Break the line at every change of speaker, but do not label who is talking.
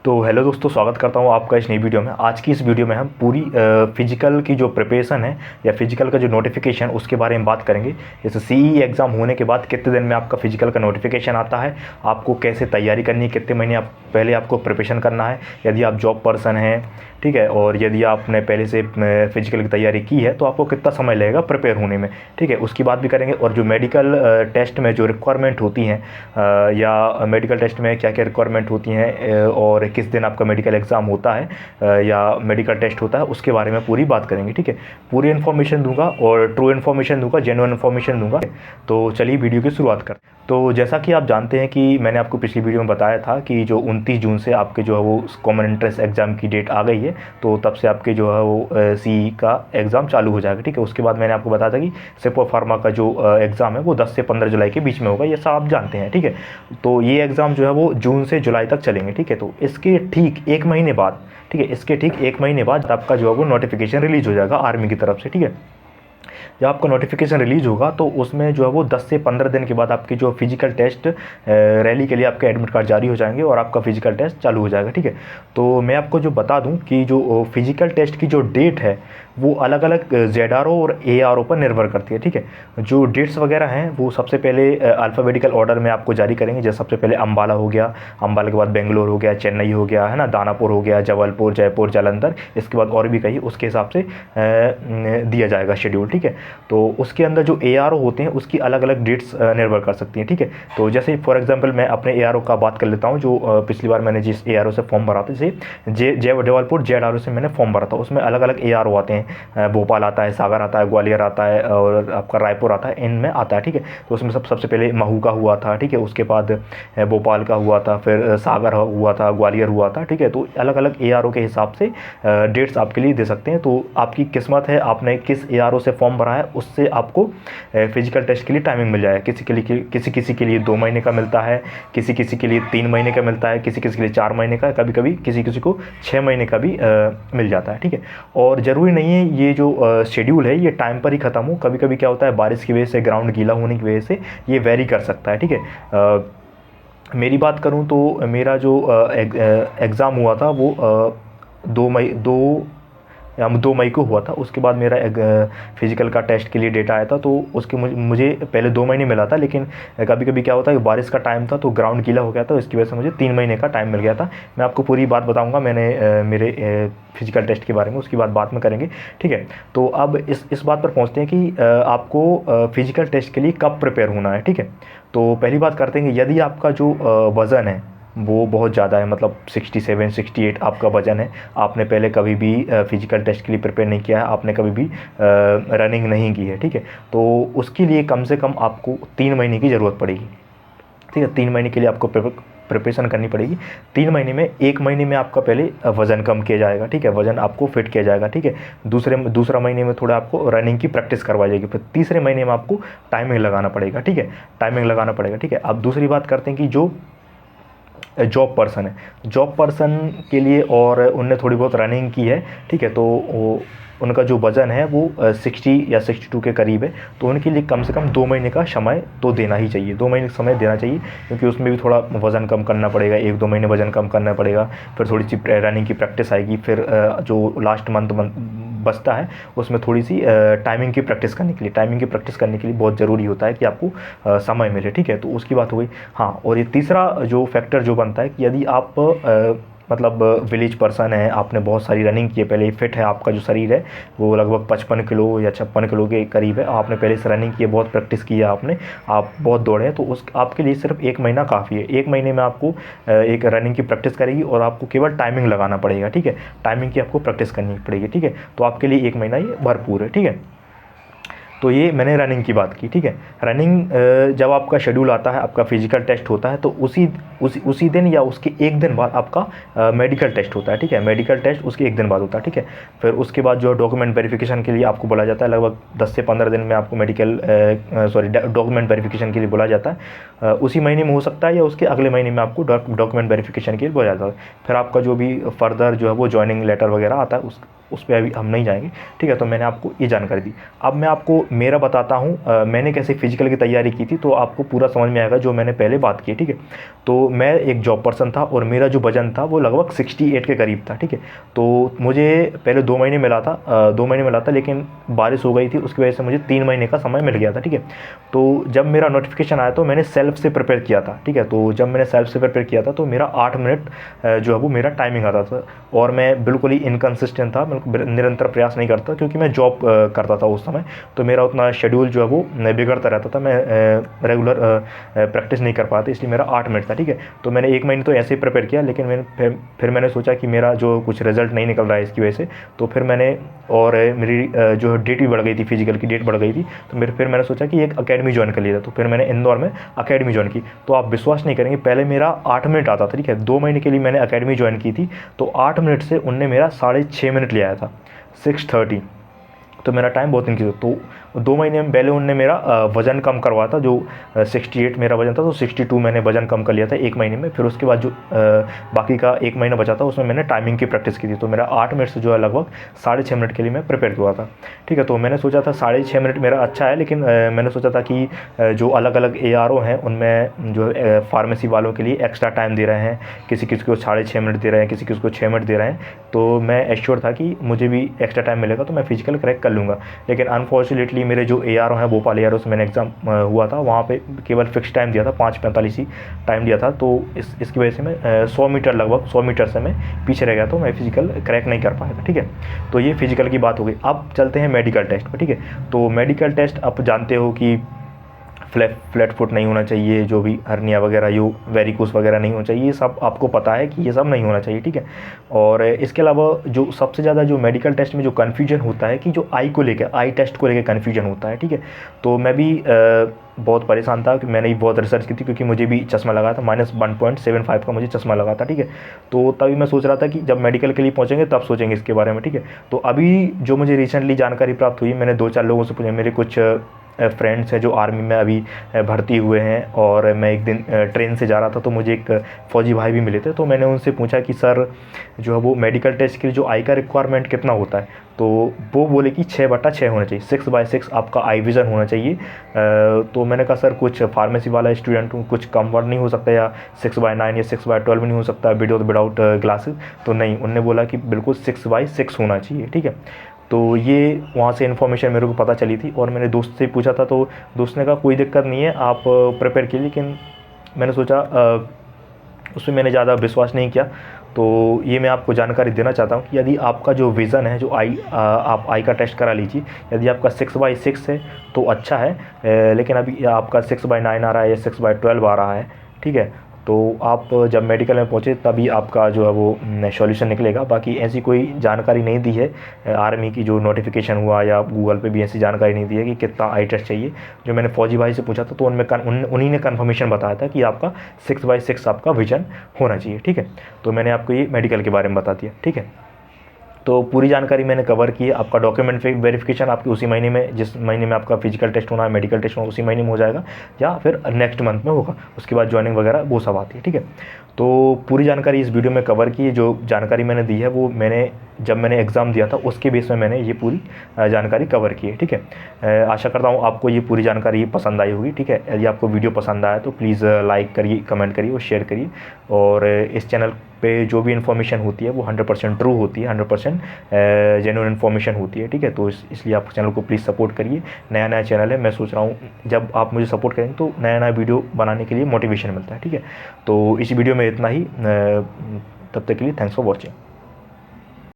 तो हेलो दोस्तों, स्वागत करता हूँ आपका इस नई वीडियो में। आज की इस वीडियो में हम पूरी फिजिकल की जो प्रिपरेशन है या फिजिकल का जो नोटिफिकेशन उसके बारे में बात करेंगे। जैसे सीई एग्ज़ाम होने के बाद कितने दिन में आपका फिजिकल का नोटिफिकेशन आता है, आपको कैसे तैयारी करनी है, कितने महीने पहले आपको प्रिपरेशन करना है, यदि आप जॉब पर्सन हैं, ठीक है, और यदि आपने पहले से फिजिकल की तैयारी की है तो आपको कितना समय लगेगा प्रिपेयर होने में, ठीक है, उसकी बात भी करेंगे। और जो मेडिकल टेस्ट में जो रिक्वायरमेंट होती हैं या मेडिकल टेस्ट में क्या क्या रिक्वायरमेंट होती हैं और किस दिन आपका मेडिकल एग्ज़ाम होता है या मेडिकल टेस्ट होता है, उसके बारे में पूरी बात करेंगे, ठीक है। पूरी इन्फॉर्मेशन दूंगा और ट्रू इन्फॉर्मेशन दूंगा, जेन्युइन इन्फॉर्मेशन दूंगा। तो चलिए वीडियो की शुरुआत कर। तो जैसा कि आप जानते हैं कि मैंने आपको पिछली वीडियो में बताया था कि जो 29 जून से आपके जो है वो कॉमन एंट्रेंस एग्ज़ाम की डेट आ गई है, तो तब से आपके जो है वो सीई का एग्ज़ाम चालू हो जाएगा, ठीक है। उसके बाद मैंने आपको बताया था कि सिपो फार्मा का जो एग्ज़ाम है वो 10 से 15 जुलाई के बीच में होगा, ये सब आप जानते हैं, ठीक है। तो ये एग्ज़ाम जो है वो जून से जुलाई तक चलेंगे, ठीक है। तो इसके ठीक एक महीने बाद, ठीक है, इसके ठीक एक महीने बाद आपका जो है वो नोटिफिकेशन रिलीज़ हो जाएगा आर्मी की तरफ से, ठीक है। जब आपका नोटिफिकेशन रिलीज़ होगा तो उसमें जो है वो 10 से 15 दिन के बाद आपकी जो फिजिकल टेस्ट रैली के लिए आपके एडमिट कार्ड जारी हो जाएंगे और आपका फिजिकल टेस्ट चालू हो जाएगा, ठीक है। तो मैं आपको जो बता दूं कि जो फिजिकल टेस्ट की जो डेट है वो अलग अलग ZRO और ARO पर निर्भर करती है, ठीक है। जो डेट्स वगैरह हैं वो सबसे पहले अल्फ़ाबेटिकल ऑर्डर में आपको जारी करेंगे। जैसे सबसे पहले अम्बाला हो गया, अम्बाला के बाद बेंगलोर हो गया, चेन्नई हो गया, है ना, दानापुर हो गया, जबलपुर, जयपुर, जालंधर, इसके बाद और भी कहीं, उसके हिसाब से दिया जाएगा शेड्यूल, ठीक है। तो उसके अंदर जो ARO होते हैं उसकी अलग अलग डेट्स निर्भर कर सकती हैं, ठीक है। तो जैसे फॉर एग्जांपल मैं अपने ARO का बात कर लेता हूँ। जो पिछली बार मैंने जिस ARO से फॉर्म भरा था, जैसे जबलपुर ZRO से मैंने फॉर्म भरा था, उसमें अलग अलग ARO आते हैं। भोपाल आता है, सागर आता है, ग्वालियर आता है और आपका रायपुर आता है, इनमें आता है, ठीक है। तो उसमें सबसे पहले महू का हुआ था, ठीक है, उसके बाद भोपाल का हुआ था, फिर सागर हुआ था, ग्वालियर हुआ था, ठीक है। तो अलग अलग ARO के हिसाब से डेट्स आपके लिए दे सकते हैं। तो आपकी किस्मत है, आपने किस ARO से फॉर्म भरा है उससे आपको फिजिकल टेस्ट के लिए टाइमिंग मिल जाएगा। किसी के लिए 2 महीने का मिलता है, किसी के लिए 3 महीने का मिलता है, किसी के लिए 4 महीने का, कभी कभी किसी को 6 महीने का भी मिल जाता है, ठीक है। और ज़रूरी नहीं है ये जो शेड्यूल है ये टाइम पर ही ख़त्म हो। कभी कभी क्या होता है, बारिश की वजह से, ग्राउंड गीला होने की वजह से ये वेरी कर सकता है, ठीक है। मेरी बात करूं तो मेरा जो एग्ज़ाम हुआ था वो 2 मई को हुआ था। उसके बाद मेरा फिजिकल का टेस्ट के लिए डेटा आया था, तो उसके मुझे पहले 2 महीने मिला था, लेकिन कभी कभी क्या होता है कि बारिश का टाइम था तो ग्राउंड गीला हो गया था, इसकी वजह से मुझे 3 महीने का टाइम मिल गया था। मैं आपको पूरी बात बताऊंगा मैंने मेरे फिजिकल टेस्ट के बारे में, उसकी बाद में करेंगे, ठीक है। तो अब इस बात पर पहुँचते हैं कि आपको फिजिकल टेस्ट के लिए कब प्रिपेयर होना है, ठीक है। तो पहली बात करते हैं कि यदि आपका जो वज़न है वो बहुत ज़्यादा है, मतलब 67 68 आपका वज़न है, आपने पहले कभी भी फिजिकल टेस्ट के लिए प्रिपेयर नहीं किया है, आपने कभी भी रनिंग नहीं की है, ठीक है, तो उसके लिए कम से कम आपको 3 महीने की ज़रूरत पड़ेगी, ठीक है। 3 महीने के लिए आपको प्रिपरेशन करनी पड़ेगी। 3 महीने में, 1 महीने में आपका पहले वज़न कम किया जाएगा, ठीक है, वज़न आपको फिट किया जाएगा, ठीक है। दूसरा महीने में थोड़ा आपको रनिंग की प्रैक्टिस करवाई जाएगी। फिर तीसरे महीने में आपको टाइमिंग लगाना पड़ेगा, ठीक है, टाइमिंग लगाना पड़ेगा, ठीक है। अब दूसरी बात करते हैं कि जो जॉब पर्सन है, जॉब पर्सन के लिए और उनने थोड़ी बहुत रनिंग की है, ठीक है, तो उनका जो वज़न है वो 60 या 62 के करीब है, तो उनके लिए कम से कम 2 महीने का समय तो देना ही चाहिए, 2 महीने का समय देना चाहिए, क्योंकि उसमें भी थोड़ा वज़न कम करना पड़ेगा, 1-2 महीने वज़न कम करना पड़ेगा, फिर थोड़ी सी रनिंग की प्रैक्टिस आएगी, फिर जो लास्ट मंथ बचता है उसमें थोड़ी सी टाइमिंग की प्रैक्टिस करने के लिए बहुत ज़रूरी होता है कि आपको समय मिले, ठीक है। तो उसकी बात हो गई। हाँ, और ये तीसरा जो फैक्टर जो बनता है कि यदि आप मतलब विलेज पर्सन है, आपने बहुत सारी रनिंग की है पहले, फिट है, आपका जो शरीर है वो लगभग 55 किलो या 56 किलो के करीब है, आपने पहले से रनिंग की है, बहुत प्रैक्टिस की है आपने, आप बहुत दौड़े हैं, तो उस आपके लिए सिर्फ 1 महीना काफ़ी है। 1 महीने में आपको एक रनिंग की प्रैक्टिस करेगी और आपको केवल टाइमिंग लगाना पड़ेगा, ठीक है, टाइमिंग की आपको प्रैक्टिस करनी पड़ेगी, ठीक है। तो आपके लिए 1 महीना ये भरपूर है, ठीक है। तो ये मैंने रनिंग की बात की, ठीक है। रनिंग जब आपका शेड्यूल आता है, आपका फिजिकल टेस्ट होता है, तो उसी दिन या उसके 1 दिन बाद आपका मेडिकल टेस्ट होता है, ठीक है, मेडिकल टेस्ट उसके 1 दिन बाद होता है, ठीक है। फिर उसके बाद जो डॉक्यूमेंट वेरिफिकेशन के लिए आपको बोला जाता है, लगभग 10 से 15 दिन में आपको डॉक्यूमेंट वेरिफिकेशन के लिए बोला जाता है। उसी महीने में हो सकता है या उसके अगले महीने में आपको डॉक्यूमेंट वेरिफिकेशन के लिए बोला जाता है। फिर आपका जो भी फर्दर जो है वो ज्वाइनिंग लेटर वगैरह आता है उस पर अभी हम नहीं जाएंगे, ठीक है। तो मैंने आपको ये जानकारी दी। अब मैं आपको मेरा बताता हूँ मैंने कैसे फिजिकल की तैयारी की थी, तो आपको पूरा समझ में आएगा जो मैंने पहले बात की, ठीक है। तो मैं एक जॉब पर्सन था और मेरा जो वजन था वो लगभग 68 के करीब था, ठीक है। तो मुझे पहले 2 महीने मिला था 2 महीने मिला था, लेकिन बारिश हो गई थी, उसकी वजह से मुझे 3 महीने का समय मिल गया था, ठीक है। तो जब मेरा नोटिफिकेशन आया तो मैंने सेल्फ से प्रिपेयर किया था, ठीक है। तो जब मैंने सेल्फ से प्रिपेयर किया था तो मेरा 8 मिनट जो है वो मेरा टाइमिंग आता था, और मैं बिल्कुल ही इनकन्सिस्टेंट था, निरंतर प्रयास नहीं करता, क्योंकि मैं जॉब करता था उस समय। तो मेरा उतना शेड्यूल जो है वो बिगड़ता रहता था, मैं रेगुलर प्रैक्टिस नहीं कर पाता, इसलिए मेरा 8 मिनट था, ठीक है। तो मैंने 1 महीने तो ऐसे ही प्रिपेयर किया, लेकिन फिर मैंने सोचा कि मेरा जो कुछ रिजल्ट नहीं निकल रहा है इसकी वजह से, तो फिर मैंने, और मेरी जो डेट भी बढ़ गई थी, फिजिकल की डेट बढ़ गई थी, तो फिर मैंने सोचा कि एक अकेडमी ज्वाइन कर लिया था। तो फिर मैंने इंदौर में अकेडमी ज्वाइन की। तो आप विश्वास नहीं करेंगे, पहले मेरा 8 मिनट आता था, ठीक है। 2 महीने के लिए मैंने अकेडमी ज्वाइन की थी, तो 8 मिनट से उनने मेरा 6.5 मिनट ले आया था, 6:30। तो मेरा टाइम बहुत इंक्रीज। तो 2 महीने में पहले उनने मेरा वज़न कम करवाया था, जो 68 मेरा वज़न था, तो 62 मैंने वज़न कम कर लिया था 1 महीने में। फिर उसके बाद जो बाकी का 1 महीना बचा था उसमें मैंने टाइमिंग की प्रैक्टिस की थी। तो मेरा 8 मिनट से जो है लगभग 6.5 मिनट के लिए मैं प्रिपेयर हुआ था, ठीक है। तो मैंने सोचा था 6.5 मिनट मेरा अच्छा है, लेकिन मैंने सोचा था कि जो अलग अलग ARO हैं उनमें जो फार्मेसी वालों के लिए एक्स्ट्रा टाइम दे रहे हैं, किसी किसी को 6.5 मिनट दे रहे हैं, किसी किसी को 6 मिनट दे रहे हैं। तो मैं एश्योर था कि मुझे भी एक्स्ट्रा टाइम मिलेगा तो मैं फिजिकल क्रैक कर लूँगा। लेकिन अनफॉर्चुनेटली मेरे जो ARO हैं, भोपाल ARO से मैंने एग्ज़ाम हुआ था, वहाँ पे केवल फिक्स टाइम दिया था, 5:45 ही टाइम दिया था। तो इसकी वजह से मैं 100 मीटर, लगभग 100 मीटर से मैं पीछे रह गया, तो मैं फिजिकल क्रैक नहीं कर पाया था, ठीक है। तो ये फिजिकल की बात हो गई। अब चलते हैं मेडिकल टेस्ट पर, ठीक है। तो मेडिकल टेस्ट आप जानते हो कि फ्लैट फुट नहीं होना चाहिए, जो भी हर्निया वगैरह, यो वेरिकोस वगैरह नहीं होना चाहिए, ये सब आपको पता है कि ये सब नहीं होना चाहिए, ठीक है। और इसके अलावा जो सबसे ज़्यादा जो मेडिकल टेस्ट में जो कन्फ्यूजन होता है कि जो आई को लेकर, आई टेस्ट को लेकर कन्फ्यूजन होता है, ठीक है। तो मैं भी बहुत परेशान था कि मैंने भी बहुत रिसर्च की थी, क्योंकि मुझे भी चश्मा लगा था, -1.75 का मुझे चश्मा लगा था, ठीक है। तो तभी मैं सोच रहा था कि जब मेडिकल के लिए पहुँचेंगे तब सोचेंगे इसके बारे में, ठीक है। तो अभी जो मुझे रिसेंटली जानकारी प्राप्त हुई, मैंने 2-4 लोगों से पूछा, मेरे कुछ फ्रेंड्स हैं जो आर्मी में अभी भर्ती हुए हैं, और मैं एक दिन ट्रेन से जा रहा था तो मुझे एक फ़ौजी भाई भी मिले थे। तो मैंने उनसे पूछा कि सर जो है वो मेडिकल टेस्ट के लिए जो आई का रिक्वायरमेंट कितना होता है, तो वो बोले कि 6/6 होना चाहिए, 6/6 आपका आई विज़न होना चाहिए। तो मैंने कहा सर कुछ फार्मेसी वाला स्टूडेंट हूँ, कुछ कम वर्ड नहीं हो सकता, या 6/9 या 6/12 नहीं हो सकता विदाउट ग्लासेस? तो नहीं, उनने बोला कि बिल्कुल 6/6 होना चाहिए, ठीक है। तो ये वहाँ से इन्फॉर्मेशन मेरे को पता चली थी, और मैंने दोस्त से पूछा था, तो दोस्त ने कहा कोई दिक्कत नहीं है, आप प्रिपेयर कीजिए। लेकिन मैंने सोचा उसमें मैंने ज़्यादा विश्वास नहीं किया। तो ये मैं आपको जानकारी देना चाहता हूँ कि यदि आपका जो विज़न है, जो आप आई का टेस्ट करा लीजिए। यदि आपका 6/6 है तो अच्छा है, लेकिन अभी आपका 6/9 आ रहा है या 6/12 आ रहा है, ठीक है। तो आप जब मेडिकल में पहुँचे तभी आपका जो है वो सॉल्यूशन निकलेगा। बाकी ऐसी कोई जानकारी नहीं दी है आर्मी की, जो नोटिफिकेशन हुआ या गूगल पे भी ऐसी जानकारी नहीं दी है कि कितना आई टेस्ट चाहिए। जो मैंने फ़ौजी भाई से पूछा था तो उन्हीं ने कन्फर्मेशन बताया था कि आपका 6/6 आपका विजन होना चाहिए, ठीक है। तो मैंने आपको ये मेडिकल के बारे में बता दिया, ठीक है। तो पूरी जानकारी मैंने कवर की है। आपका डॉक्यूमेंट वेरिफिकेशन आपकी उसी महीने में, जिस महीने में आपका फिजिकल टेस्ट होना है, मेडिकल टेस्ट होना, उसी महीने में हो जाएगा, या फिर नेक्स्ट मंथ में होगा। उसके बाद ज्वाइनिंग वगैरह वो सब आती है, ठीक है। तो पूरी जानकारी इस वीडियो में कवर की है। जो जानकारी मैंने दी है वो जब मैंने एग्ज़ाम दिया था उसके बेस में मैंने ये पूरी जानकारी कवर की है, ठीक है। आशा करता हूँ आपको ये पूरी जानकारी पसंद आई होगी, ठीक है। यदि आपको वीडियो पसंद आया तो प्लीज़ लाइक करिए, कमेंट करिए और शेयर करिए। और इस चैनल पे जो भी इन्फॉर्मेशन होती है वो 100% ट्रू होती है, 100% जेन्युइन इन्फॉर्मेशन होती है, ठीक है। तो इसलिए आप चैनल को प्लीज़ सपोर्ट करिए। नया चैनल है, मैं सोच रहा हूँ जब आप मुझे सपोर्ट करेंगे तो नया वीडियो बनाने के लिए मोटिवेशन मिलता है, ठीक है। तो इस वीडियो में इतना ही। तब तक के लिए थैंक्स फॉर वॉचिंग।